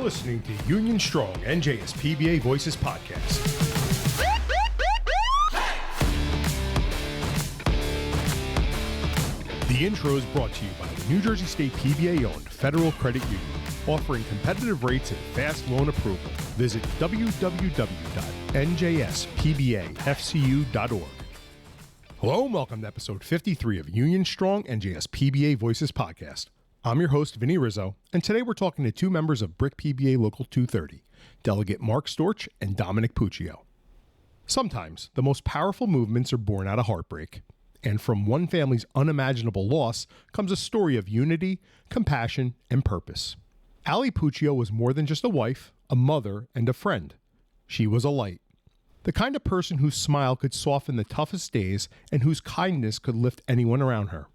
listening to Union Strong NJSPBA Voices Podcast. The intro is brought to you by the New Jersey State PBA-owned Federal Credit Union, offering competitive rates and fast loan approval. Visit www.njspbafcu.org. Hello and welcome to episode 53 of Union Strong NJSPBA Voices Podcast. I'm your host, Vinny Rizzo, and today we're talking to two members of Brick PBA Local 230, Delegate Mark Storch and Dominick Puccio. Sometimes the most powerful movements are born out of heartbreak, and from one family's unimaginable loss comes a story of unity, compassion, and purpose. Allie Puccio was more than just a wife, a mother, and a friend. She was a light. The kind of person whose smile could soften the toughest days and whose kindness could lift anyone around her.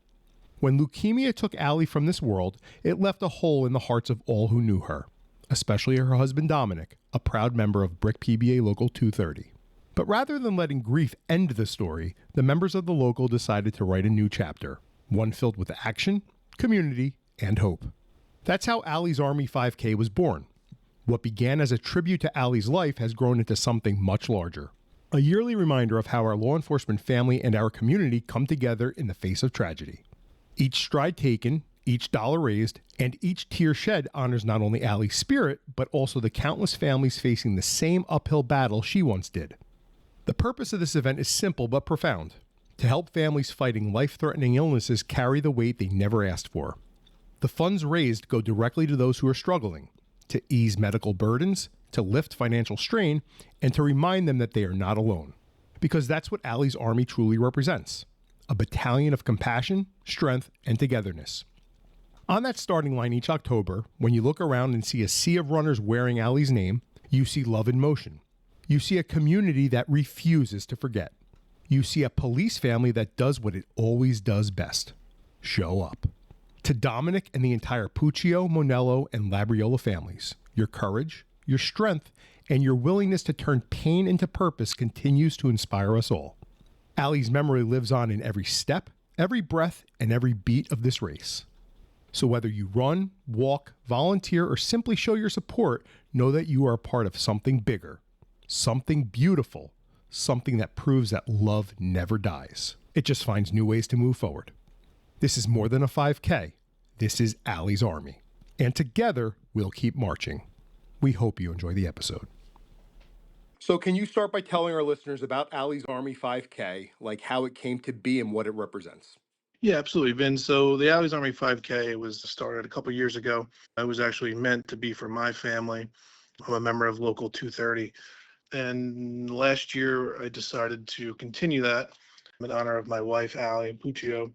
When leukemia took Allie from this world, it left a hole in the hearts of all who knew her, especially her husband Dominick, a proud member of Brick PBA Local 230. But rather than letting grief end the story, the members of the local decided to write a new chapter, one filled with action, community, and hope. That's how Allie's Army 5K was born. What began as a tribute to Allie's life has grown into something much larger. A yearly reminder of how our law enforcement family and our community come together in the face of tragedy. Each stride taken, each dollar raised, and each tear shed honors not only Allie's spirit, but also the countless families facing the same uphill battle she once did. The purpose of this event is simple but profound: to help families fighting life-threatening illnesses carry the weight they never asked for. The funds raised go directly to those who are struggling, to ease medical burdens, to lift financial strain, and to remind them that they are not alone. Because that's what Allie's Army truly represents: a battalion of compassion, strength, and togetherness. On that starting line each October, when you look around and see a sea of runners wearing Allie's name, you see love in motion. You see a community that refuses to forget. You see a police family that does what it always does best: show up. To Dominick and the entire Puccio, Monello, and Labriola families, your courage, your strength, and your willingness to turn pain into purpose continues to inspire us all. Allie's memory lives on in every step, every breath, and every beat of this race. So whether you run, walk, volunteer, or simply show your support, know that you are a part of something bigger, something beautiful, something that proves that love never dies. It just finds new ways to move forward. This is more than a 5K. This is Allie's Army. And together, we'll keep marching. We hope you enjoy the episode. So can you start by telling our listeners about Allie's Army 5K, like how it came to be and what it represents? Yeah, absolutely, Vin. So the Allie's Army 5K was started a couple years ago. It was actually meant to be for my family. I'm a member of Local 230. And last year, I decided to continue that in honor of my wife, Allie Puccio,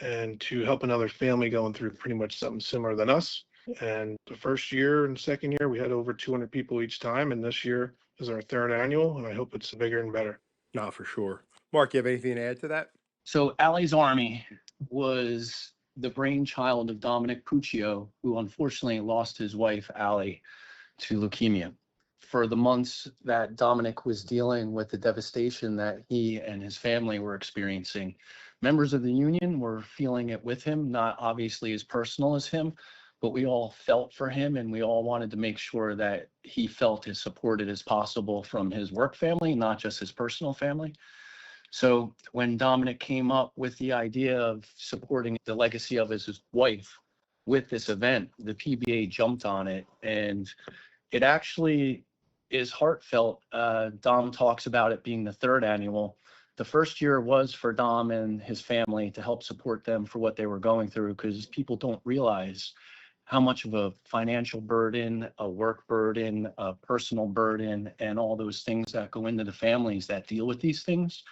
and to help another family going through pretty much something similar than us. And the first year and second year, we had over 200 people each time. And this year is our third annual, and I hope it's bigger and better. No, for sure. Mark, you have anything to add to that? So Allie's Army was the brainchild of Dominick Puccio, who unfortunately lost his wife, Allie, to leukemia. For the months that Dominick was dealing with the devastation that he and his family were experiencing, members of the union were feeling it with him, not obviously as personal as him, but we all felt for him, and we all wanted to make sure that he felt as supported as possible from his work family, not just his personal family. So when Dominick came up with the idea of supporting the legacy of his wife with this event, the PBA jumped on it, and it actually is heartfelt. Dom talks about it being the third annual. The first year was for Dom and his family to help support them for what they were going through, because people don't realize how much of a financial burden, a work burden, a personal burden, and all those things that go into the families that deal with these things,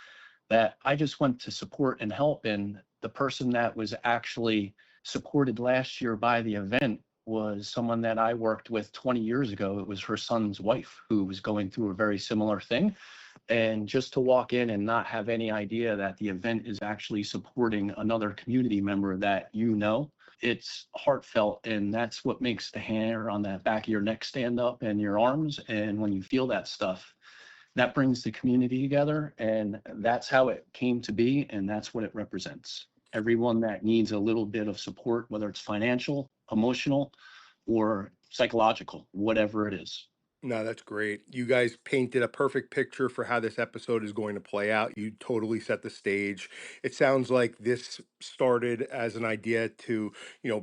that I just went to support and help. And the person that was actually supported last year by the event was someone that I worked with 20 years ago. It was her son's wife who was going through a very similar thing. And just to walk in and not have any idea that the event is actually supporting another community member that you know, it's heartfelt, and that's what makes the hair on the back of your neck stand up and your arms. And when you feel that stuff, that brings the community together, and that's how it came to be, and that's what it represents. Everyone that needs a little bit of support, whether it's financial, emotional, or psychological, whatever it is. No, that's great. You guys painted a perfect picture for how this episode is going to play out. You totally set the stage. It sounds like this started as an idea to,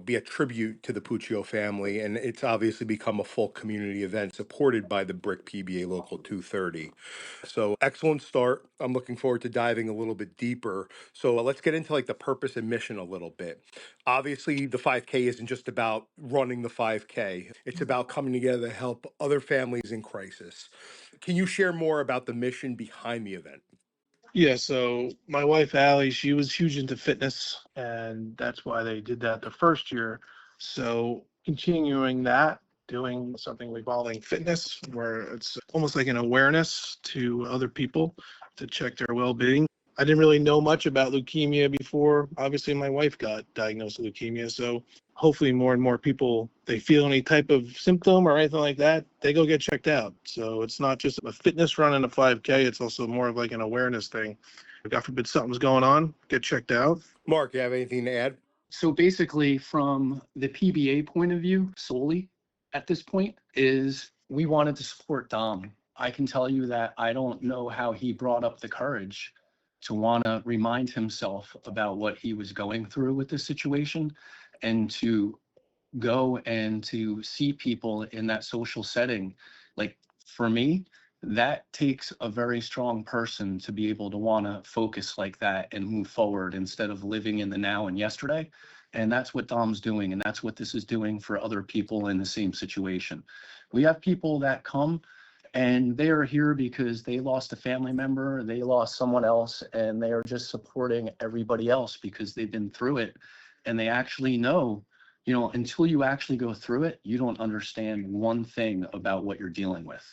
be a tribute to the Puccio family, and it's obviously become a full community event supported by the Brick PBA Local 230. So, excellent start. I'm looking forward to diving a little bit deeper. So, let's get into like the purpose and mission a little bit. Obviously, the 5K isn't just about running the 5K. It's about coming together to help other families in crisis. Can you share more about the mission behind the event? Yeah, so my wife Allie, she was huge into fitness, and that's why they did that the first year. So continuing that, doing something involving fitness, where it's almost like an awareness to other people to check their well-being. I didn't really know much about leukemia before. Obviously, my wife got diagnosed with leukemia, so hopefully more and more people, they feel any type of symptom or anything like that, they go get checked out. So it's not just a fitness run and a 5K, it's also more of like an awareness thing. God forbid something's going on, get checked out. Mark, you have anything to add? So basically, from the PBA point of view, solely at this point, is we wanted to support Dom. I can tell you that I don't know how he brought up the courage to want to remind himself about what he was going through with this situation, and to go and to see people in that social setting. Like, for me, that takes a very strong person to be able to want to focus like that and move forward instead of living in the now and yesterday. And that's what Dom's doing, and that's what this is doing for other people in the same situation. We have people that come and they are here because they lost a family member, they lost someone else, and they are just supporting everybody else because they've been through it. And they actually know, until you actually go through it, you don't understand one thing about what you're dealing with.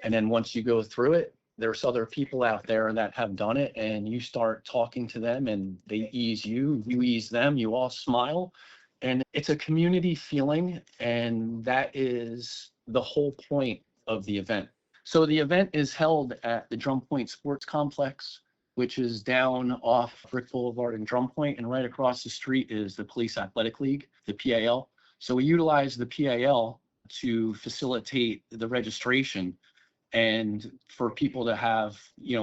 And then once you go through it, there's other people out there that have done it, and you start talking to them and they ease you, you ease them, you all smile. And it's a community feeling, and that is the whole point of the event. So the event is held at the Drum Point Sports Complex, which is down off Brick Boulevard and Drum Point, and right across the street is the Police Athletic League, the PAL. So we utilize the PAL to facilitate the registration and for people to have,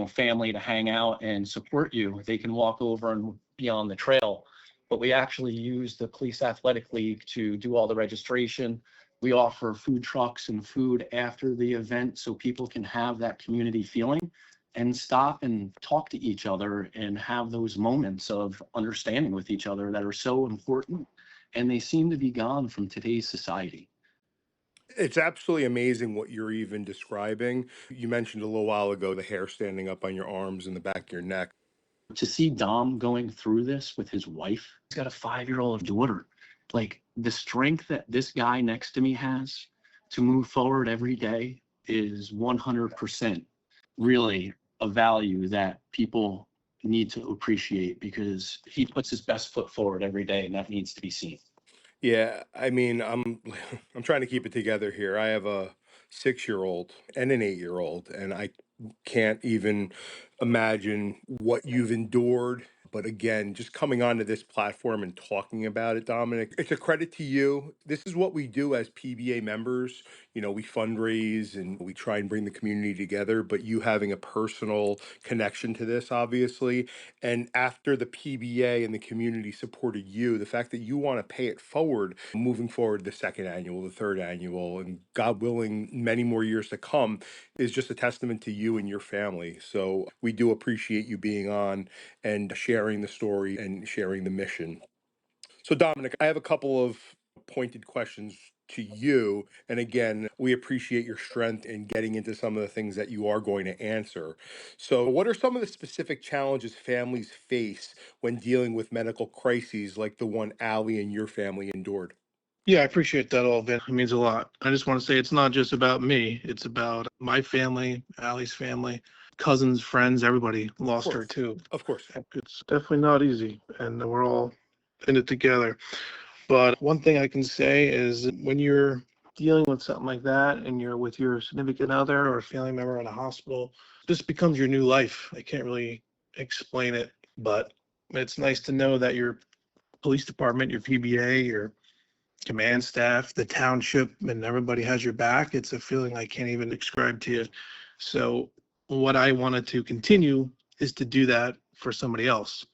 family to hang out and support you. They can walk over and be on the trail. But we actually use the Police Athletic League to do all the registration. We offer food trucks and food after the event so people can have that community feeling and stop and talk to each other and have those moments of understanding with each other that are so important. And they seem to be gone from today's society. It's absolutely amazing what you're even describing. You mentioned a little while ago the hair standing up on your arms and the back of your neck. To see Dom going through this with his wife, he's got a 5-year-old daughter. Like, the strength that this guy next to me has to move forward every day is 100% really a value that people need to appreciate, because he puts his best foot forward every day, and that needs to be seen. Yeah, I mean, I'm trying to keep it together here. I have a 6-year-old and an 8-year-old, and I can't even imagine what you've endured. But again, just coming onto this platform and talking about it, Dominick, it's a credit to you. This is what we do as PBA members. We fundraise and we try and bring the community together, but you having a personal connection to this, obviously. And after the PBA and the community supported you, the fact that you want to pay it forward, moving forward, the second annual, the third annual, and God willing, many more years to come, is just a testament to you and your family. So we do appreciate you being on and sharing the story and sharing the mission. So, Dominick, I have a couple of pointed questions to you. And again, we appreciate your strength in getting into some of the things that you are going to answer. So, what are some of the specific challenges families face when dealing with medical crises like the one Allie and your family endured? Yeah, I appreciate that all, Vin. It means a lot. I just want to say it's not just about me. It's about my family, Allie's family, cousins, friends, everybody lost her too. Of course. It's definitely not easy, and we're all in it together. But one thing I can say is when you're dealing with something like that and you're with your significant other or family member in a hospital, this becomes your new life. I can't really explain it, but it's nice to know that your police department, your PBA, your command staff, the township, and everybody has your back. It's a feeling I can't even describe to you. So what I wanted to continue is to do that for somebody else.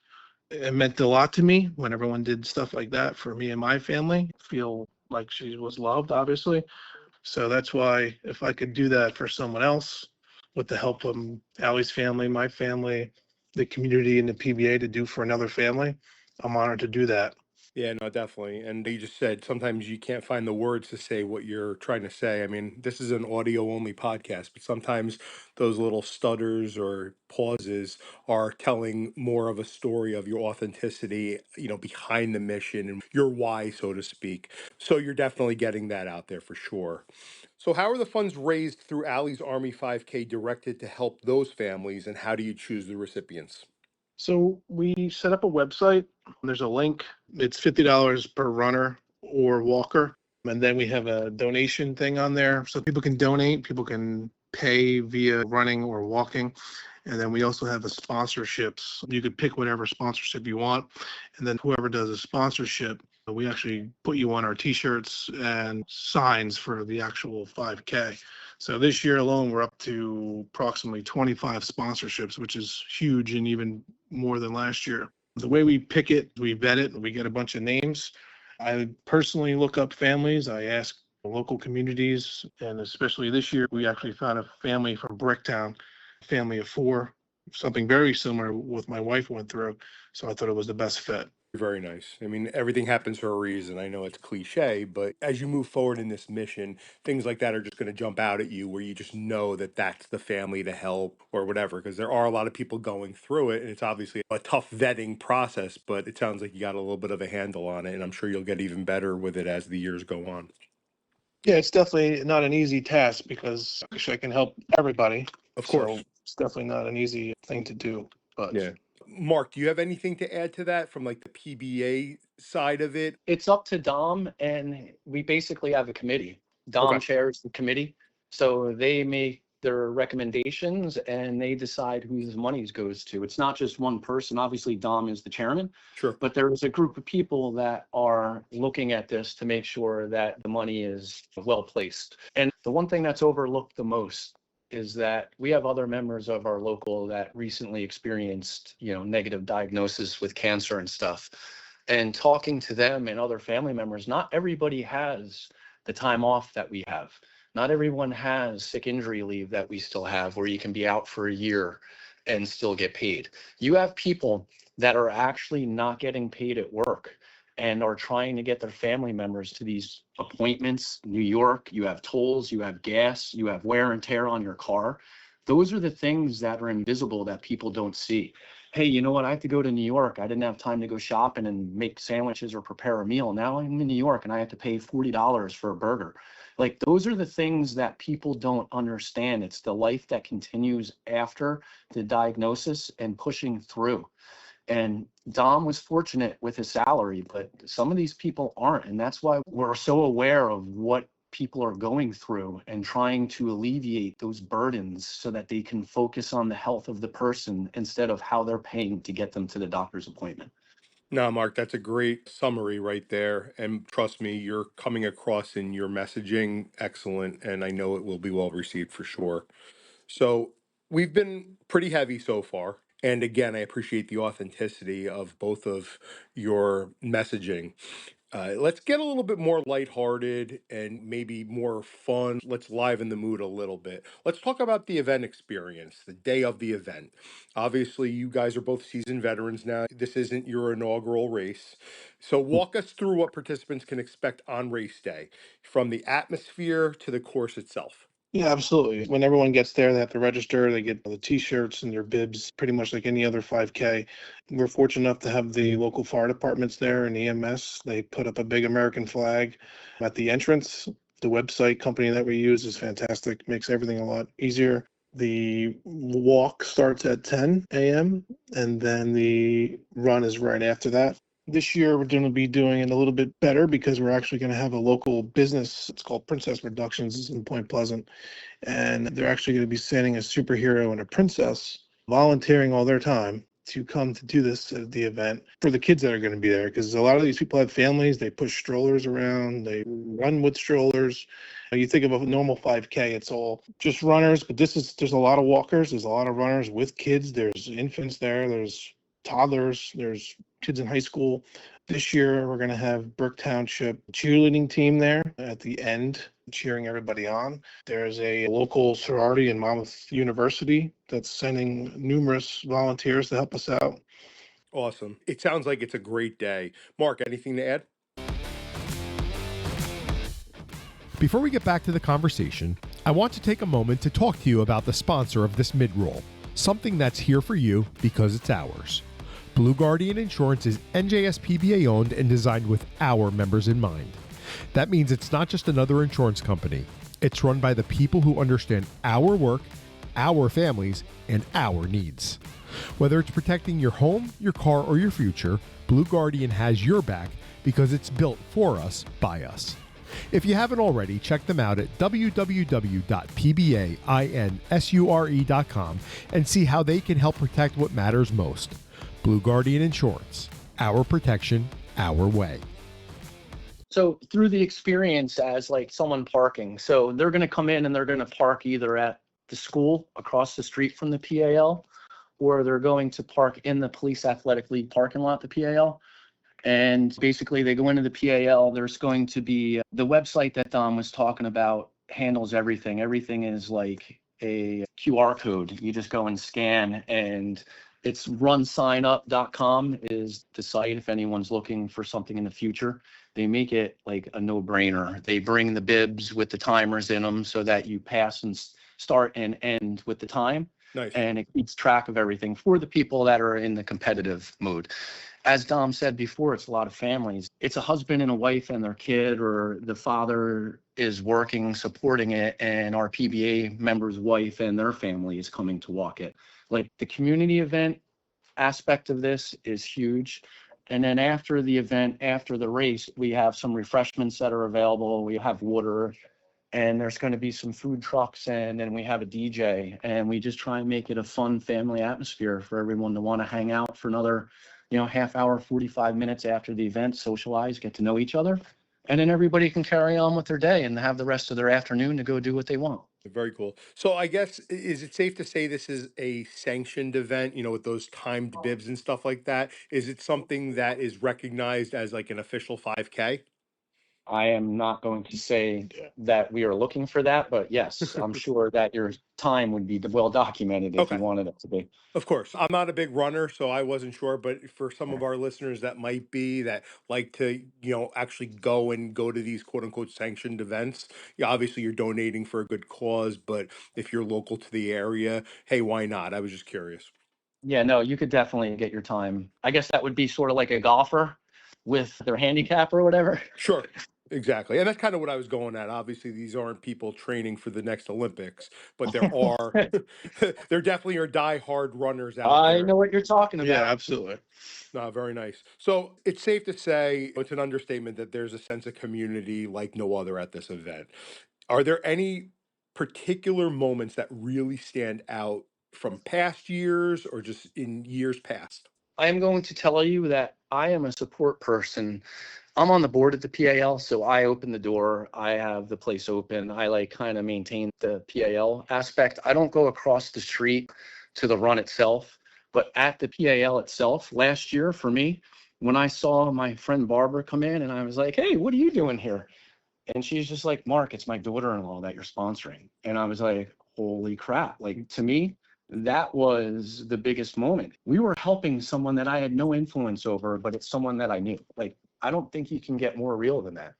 It meant a lot to me when everyone did stuff like that for me and my family. Feel like she was loved, obviously. So that's why if I could do that for someone else with the help of Allie's family, my family, the community and the PBA to do for another family, I'm honored to do that. Yeah, no, definitely. And you just said sometimes you can't find the words to say what you're trying to say. I mean, this is an audio only podcast, but sometimes those little stutters or pauses are telling more of a story of your authenticity, behind the mission and your why, so to speak. So you're definitely getting that out there for sure. So, how are the funds raised through Allie's Army 5K directed to help those families, and how do you choose the recipients? So we set up a website. There's a link. It's $50 per runner or walker. And then we have a donation thing on there. So people can donate, people can pay via running or walking. And then we also have the sponsorships. You could pick whatever sponsorship you want. And then whoever does a sponsorship, we actually put you on our t-shirts and signs for the actual 5K. So this year alone, we're up to approximately 25 sponsorships, which is huge and even more than last year. The way we pick it, we vet it, we get a bunch of names. I personally look up families. I ask local communities, and especially this year, we actually found a family from Bricktown, family of 4, something very similar with my wife went through. So I thought it was the best fit. Very nice. I mean, everything happens for a reason. I know it's cliche, but as you move forward in this mission, things like that are just going to jump out at you where you just know that that's the family to help or whatever, because there are a lot of people going through it. And it's obviously a tough vetting process, but it sounds like you got a little bit of a handle on it. And I'm sure you'll get even better with it as the years go on. Yeah, it's definitely not an easy task because I can help everybody. Of course. So it's definitely not an easy thing to do. But Yeah. Mark, do you have anything to add to that from like the PBA side of it? It's up to Dom, and we basically have a committee. Dom Okay. chairs the committee, so they make their recommendations and they decide who the money goes to. It's not just one person. Obviously, Dom is the chairman, Sure. but there is a group of people that are looking at this to make sure that the money is well placed. And the one thing that's overlooked the most is that we have other members of our local that recently experienced, negative diagnosis with cancer and stuff. And talking to them and other family members, not everybody has the time off that we have. Not everyone has sick injury leave that we still have, where you can be out for a year and still get paid. You have people that are actually not getting paid at work and are trying to get their family members to these appointments. New York, you have tolls, you have gas, you have wear and tear on your car. Those are the things that are invisible that people don't see. Hey, you know what? I have to go to New York. I didn't have time to go shopping and make sandwiches or prepare a meal. Now I'm in New York and I have to pay $40 for a burger. Like, those are the things that people don't understand. It's the life that continues after the diagnosis and pushing through. And Dom was fortunate with his salary, but some of these people aren't. And that's why we're so aware of what people are going through and trying to alleviate those burdens so that they can focus on the health of the person instead of how they're paying to get them to the doctor's appointment. No, Mark, that's a great summary right there. And trust me, you're coming across in your messaging excellent, and I know it will be well received for sure. So we've been pretty heavy so far. And again, I appreciate the authenticity of both of your messaging. Let's get a little bit more lighthearted and maybe more fun. Let's liven the mood a little bit. Let's talk about the event experience, the day of the event. Obviously, you guys are both seasoned veterans now. This isn't your inaugural race. So, walk us through what participants can expect on race day, from the atmosphere to the course itself. yeah, absolutely. When everyone gets there, they have to register. They get the t-shirts and their bibs, pretty much like any other 5K. We're fortunate enough to have the local fire departments there and EMS. They put up a big American flag at the entrance. The website company that we use is fantastic, makes everything a lot easier. The walk starts at 10 a.m. and then the run is right after that. This year, we're going to be doing it a little bit better because we're actually going to have a local business. It's called Princess Productions. It's in Point Pleasant. And they're actually going to be sending a superhero and a princess, volunteering all their time to come to do this at the event for the kids that are going to be there, because a lot of these people have families. They push strollers around, they run with strollers. You think of a normal 5K, it's all just runners, but there's a lot of walkers, there's a lot of runners with kids, there's infants there, there's toddlers, there's kids in high school. This year we're going to have Brick Township cheerleading team there at the end, cheering everybody on. There's a local sorority in Monmouth University that's sending numerous volunteers to help us out. Awesome. It sounds like it's a great day. Mark, anything to add? Before we get back to the conversation, I want to take a moment to talk to you about the sponsor of this mid-roll, something that's here for you because it's ours. Blue Guardian Insurance is NJSPBA owned and designed with our members in mind. That means it's not just another insurance company. It's run by the people who understand our work, our families, and our needs. Whether it's protecting your home, your car, or your future, Blue Guardian has your back because it's built for us, by us. If you haven't already, check them out at www.pbainsure.com and see how they can help protect what matters most. Blue Guardian Insurance, our protection, our way. So through the experience as like someone parking, so they're going to come in and they're going to park either at the school across the street from the PAL, or they're going to park in the Police Athletic League parking lot, the PAL. And basically they go into the PAL. There's going to be the website that Dom was talking about handles everything. Everything is like a QR code. You just go and scan, and it's runsignup.com is the site if anyone's looking for something in the future. They make it like a no-brainer. They bring the bibs with the timers in them so that you pass and start and end with the time. Nice. And it keeps track of everything for the people that are in the competitive mode. As Dom said before, it's a lot of families. It's a husband and a wife and their kid, or the father is working, supporting it, and our PBA member's wife and their family is coming to walk it. Like, the community event aspect of this is huge. And then after the event, after the race, we have some refreshments that are available. We have water, and there's going to be some food trucks, and then we have a DJ, and we just try and make it a fun family atmosphere for everyone to want to hang out for another half hour, 45 minutes after the event, socialize, get to know each other, and then everybody can carry on with their day and have the rest of their afternoon to go do what they want. Very cool. So I guess, is it safe to say this is a sanctioned event, with those timed bibs and stuff like that? Is it something that is recognized as like an official 5K? I am not going to say that we are looking for that, but yes, I'm sure that your time would be well documented if Okay. you wanted it to be. Of course, I'm not a big runner, so I wasn't sure. But for some of our listeners that might be, that like to, actually go to these quote unquote sanctioned events, yeah, obviously you're donating for a good cause. But if you're local to the area, hey, why not? I was just curious. Yeah, no, you could definitely get your time. I guess that would be sort of like a golfer with their handicap or whatever. Sure. Exactly. And that's kind of what I was going at. Obviously, these aren't people training for the next Olympics, but there are, there definitely are die-hard runners out I there. know what you're talking about. Yeah, absolutely. No, very nice. So it's safe to say, it's an understatement, that there's a sense of community like no other at this event. Are there any particular moments that really stand out from past years or just in years past? I am going to tell you that I am a support person. I'm on the board at the PAL, so I open the door. I have the place open. I like kind of maintain the PAL aspect. I don't go across the street to the run itself, but at the PAL itself, last year for me, when I saw my friend Barbara come in and I was like, hey, what are you doing here? And she's just like, Mark, it's my daughter-in-law that you're sponsoring. And I was like, holy crap. Like, to me, that was the biggest moment. We were helping someone that I had no influence over, but it's someone that I knew. Like, I don't think you can get more real than that.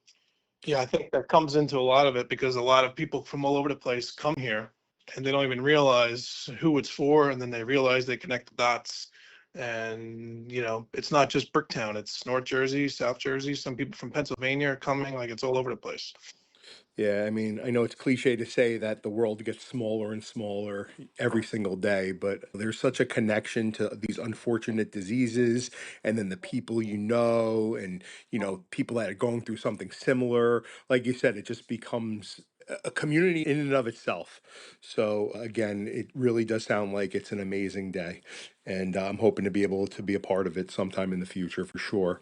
Yeah, I think that comes into a lot of it because a lot of people from all over the place come here and they don't even realize who it's for. And then they realize they connect the dots. And, it's not just Bricktown, it's North Jersey, South Jersey. Some people from Pennsylvania are coming, like it's all over the place. Yeah, I mean, I know it's cliche to say that the world gets smaller and smaller every single day, but there's such a connection to these unfortunate diseases, and then the people and people that are going through something similar. Like you said, it just becomes a community in and of itself. So again, it really does sound like it's an amazing day, and I'm hoping to be able to be a part of it sometime in the future for sure.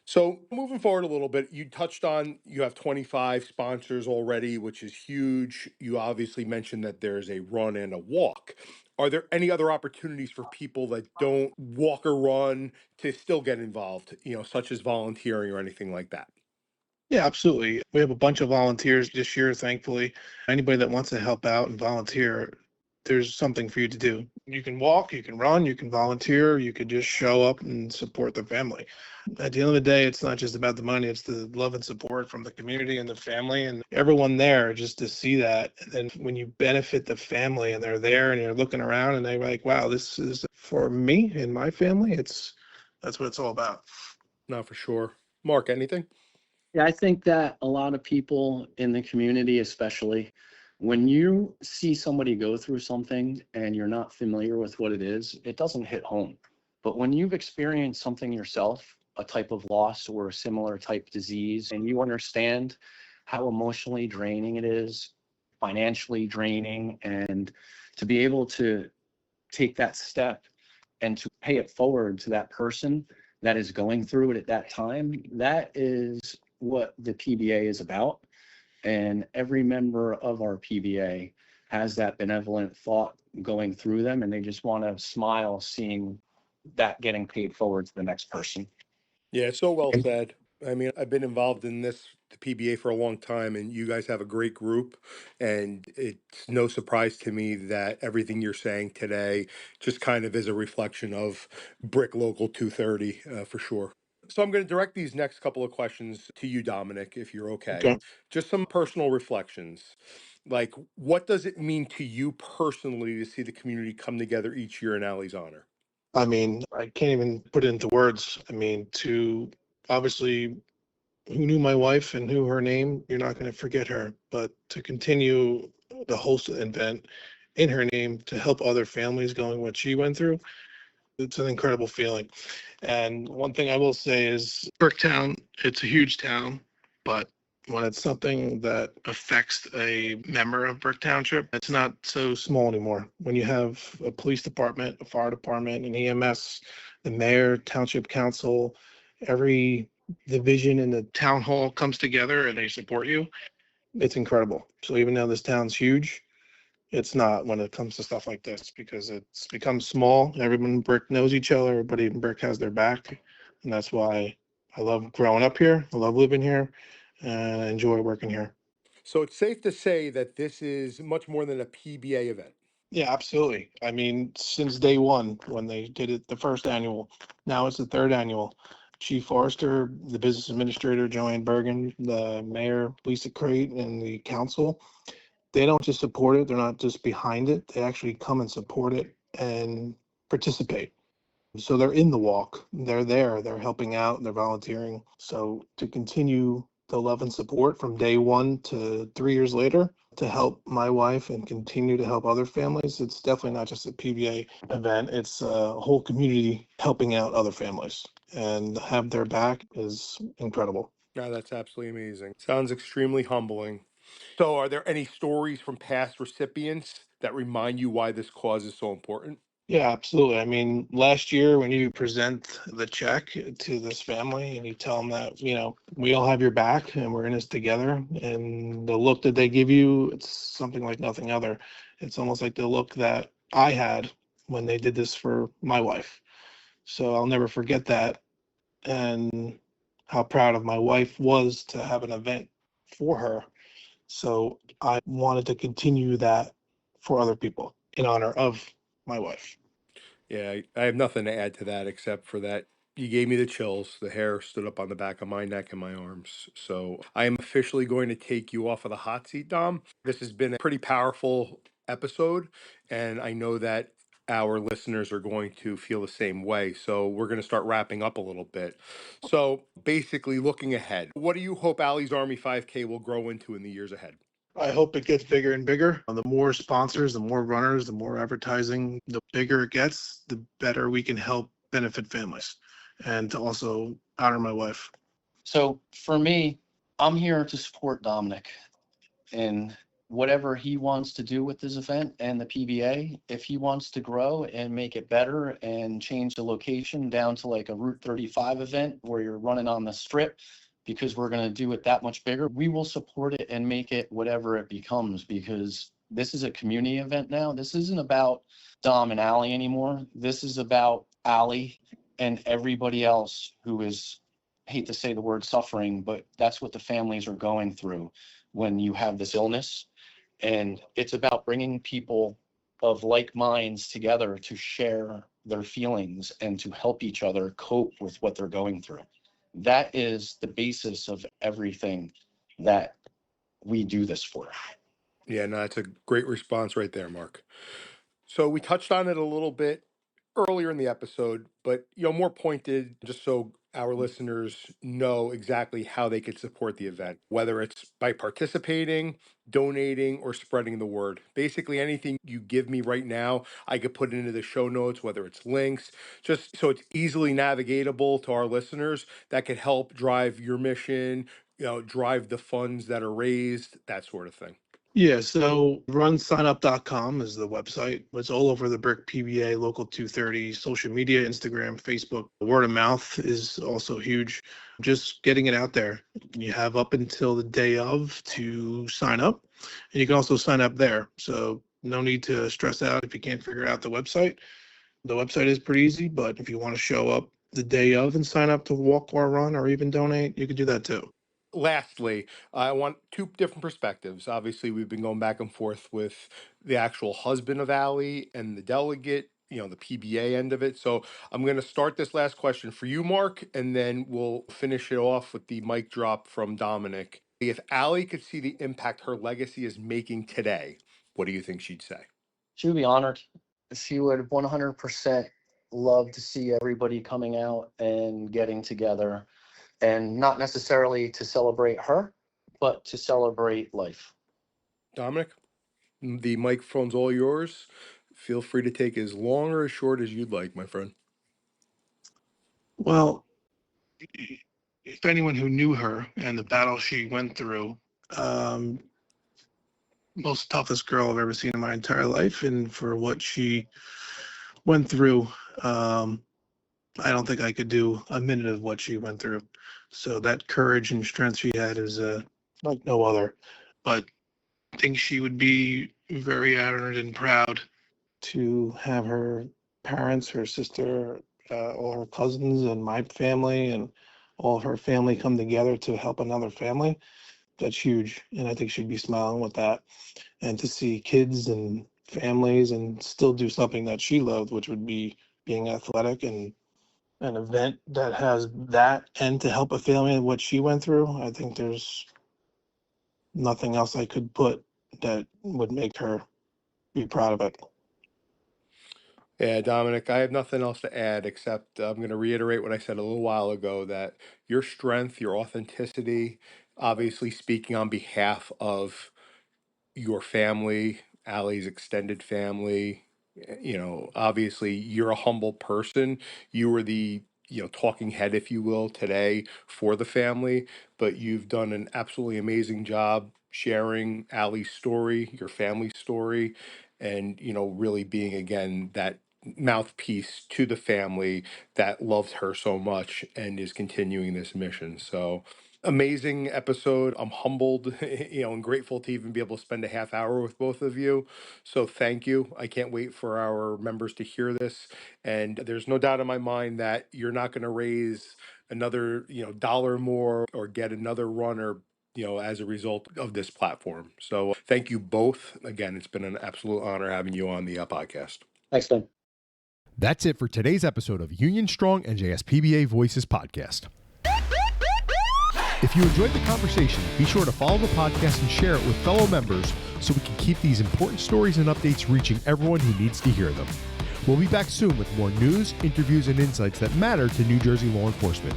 So moving forward a little bit, you touched on you have 25 sponsors already, which is huge. You obviously mentioned that there's a run and a walk. Are there any other opportunities for people that don't walk or run to still get involved, such as volunteering or anything like that? Yeah, absolutely. We have a bunch of volunteers this year, thankfully. Anybody that wants to help out and volunteer, there's something for you to do. You can walk, you can run, you can volunteer, you could just show up and support the family. At the end of the day, it's not just about the money, it's the love and support from the community and the family and everyone there just to see that. And then when you benefit the family and they're there and you're looking around and they're like, wow, this is for me and my family, that's what it's all about. No, for sure. Mark, anything? Yeah, I think that a lot of people in the community, especially when you see somebody go through something and you're not familiar with what it is, it doesn't hit home. But when you've experienced something yourself, a type of loss or a similar type disease, and you understand how emotionally draining it is, financially draining, and to be able to take that step and to pay it forward to that person that is going through it at that time, that is what the PBA is about. And every member of our PBA has that benevolent thought going through them, and they just want to smile seeing that getting paid forward to the next person. Yeah, so well said. I mean, I've been involved in the PBA for a long time, and you guys have a great group. And it's no surprise to me that everything you're saying today just kind of is a reflection of Brick Local 230 for sure. So I'm going to direct these next couple of questions to you, Dominick, if you're okay. Okay. Just some personal reflections. Like, what does it mean to you personally to see the community come together each year in Allie's honor? I mean, I can't even put it into words. I mean, to obviously who knew my wife and knew her name, you're not going to forget her. But to continue the host event in her name to help other families going what she went through, it's an incredible feeling. And one thing I will say is Bricktown, it's a huge town, but when it's something that affects a member of Brick Township, it's not so small anymore. When you have a police department, a fire department, an EMS, the mayor, township council, every division in the town hall comes together and they support you, it's incredible. So even though this town's huge, it's not when it comes to stuff like this because it's become small. Everyone in Brick knows each other. Everybody in Brick has their back. And that's why I love growing up here. I love living here and I enjoy working here. So it's safe to say that this is much more than a PBA event. Yeah, absolutely. I mean, since day one, when they did it, the first annual, now it's the third annual. Chief Forrester, the business administrator, Joanne Bergen, the mayor, Lisa Crate, and the council, they don't just support it. They're not just behind it. They actually come and support it and participate. So they're in the walk. They're there. They're helping out. They're volunteering. So to continue the love and support from day one to 3 years later to help my wife and continue to help other families, it's definitely not just a PBA event. It's a whole community helping out other families, and have their back is incredible. Yeah, that's absolutely amazing. Sounds extremely humbling. So, are there any stories from past recipients that remind you why this cause is so important? Yeah, absolutely. I mean, last year when you present the check to this family and you tell them that, we all have your back and we're in this together, and the look that they give you, it's something like nothing other. It's almost like the look that I had when they did this for my wife. So I'll never forget that, and how proud of my wife was to have an event for her. So I wanted to continue that for other people in honor of my wife. Yeah, I have nothing to add to that except for that you gave me the chills. The hair stood up on the back of my neck and my arms. So, I am officially going to take you off of the hot seat, Dom. This has been a pretty powerful episode, and I know that our listeners are going to feel the same way. So, we're going to start wrapping up a little bit. So, basically, looking ahead, what do you hope Allie's Army 5K will grow into in the years ahead? I hope it gets bigger and bigger. The more sponsors, the more runners, the more advertising, the bigger it gets, the better we can help benefit families and to also honor my wife. So for me, I'm here to support Dominick. And whatever he wants to do with this event and the PBA, if he wants to grow and make it better and change the location down to like a Route 35 event where you're running on the strip, because we're going to do it that much bigger, we will support it and make it whatever it becomes, because this is a community event now. This isn't about Dom and Allie anymore. This is about Allie and everybody else who is, hate to say the word suffering, but that's what the families are going through when you have this illness. And it's about bringing people of like minds together to share their feelings and to help each other cope with what they're going through. That is the basis of everything that we do this for. Yeah, no, that's a great response right there, Mark. So we touched on it a little bit earlier in the episode, but more pointed, just so our listeners know exactly how they could support the event, whether it's by participating, donating, or spreading the word. Basically, anything you give me right now, I could put into the show notes, whether it's links, just so it's easily navigatable to our listeners. That could help drive your mission, drive the funds that are raised, that sort of thing. Yeah, so runsignup.com is the website. It's all over the Brick PBA Local 230 social media, Instagram, Facebook. Word of mouth is also huge. Just getting it out there. You have up until the day of to sign up, and you can also sign up there. So no need to stress out if you can't figure out the website. The website is pretty easy, but if you want to show up the day of and sign up to walk or run or even donate, you can do that too. Lastly, I want two different perspectives. Obviously, we've been going back and forth with the actual husband of Allie and the delegate, the PBA end of it. So I'm going to start this last question for you, Mark, and then we'll finish it off with the mic drop from Dominick. If Allie could see the impact her legacy is making today, what do you think she'd say? She would be honored. She would 100% love to see everybody coming out and getting together, and not necessarily to celebrate her, but to celebrate life. Dominick, the microphone's all yours. Feel free to take as long or as short as you'd like, my friend. Well, if anyone who knew her and the battle she went through, most toughest girl I've ever seen in my entire life, and for what she went through, I don't think I could do a minute of what she went through. So that courage and strength she had is like no other. But I think she would be very honored and proud to have her parents, her sister, all her cousins, and my family, and all her family come together to help another family. That's huge, and I think she'd be smiling with that. And to see kids and families and still do something that she loved, which would be being athletic, and an event that has that, and to help a family and what she went through, I think there's nothing else I could put that would make her be proud of it. Yeah, Dominick, I have nothing else to add except I'm going to reiterate what I said a little while ago, that your strength, your authenticity, obviously speaking on behalf of your family, Allie's extended family, obviously you're a humble person. You were the, talking head, if you will, today for the family, but you've done an absolutely amazing job sharing Allie's story, your family's story, and, really being, again, that mouthpiece to the family that loves her so much and is continuing this mission. So amazing episode. I'm humbled, and grateful to even be able to spend a half hour with both of you. So thank you. I can't wait for our members to hear this. And there's no doubt in my mind that you're not going to raise another, dollar more or get another runner, as a result of this platform. So thank you both. Again, it's been an absolute honor having you on the podcast. Thanks, Ben. That's it for today's episode of Union Strong NJSPBA Voices Podcast. If you enjoyed the conversation, be sure to follow the podcast and share it with fellow members so we can keep these important stories and updates reaching everyone who needs to hear them. We'll be back soon with more news, interviews, and insights that matter to New Jersey law enforcement.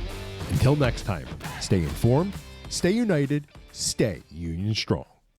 Until next time, stay informed, stay united, stay Union Strong.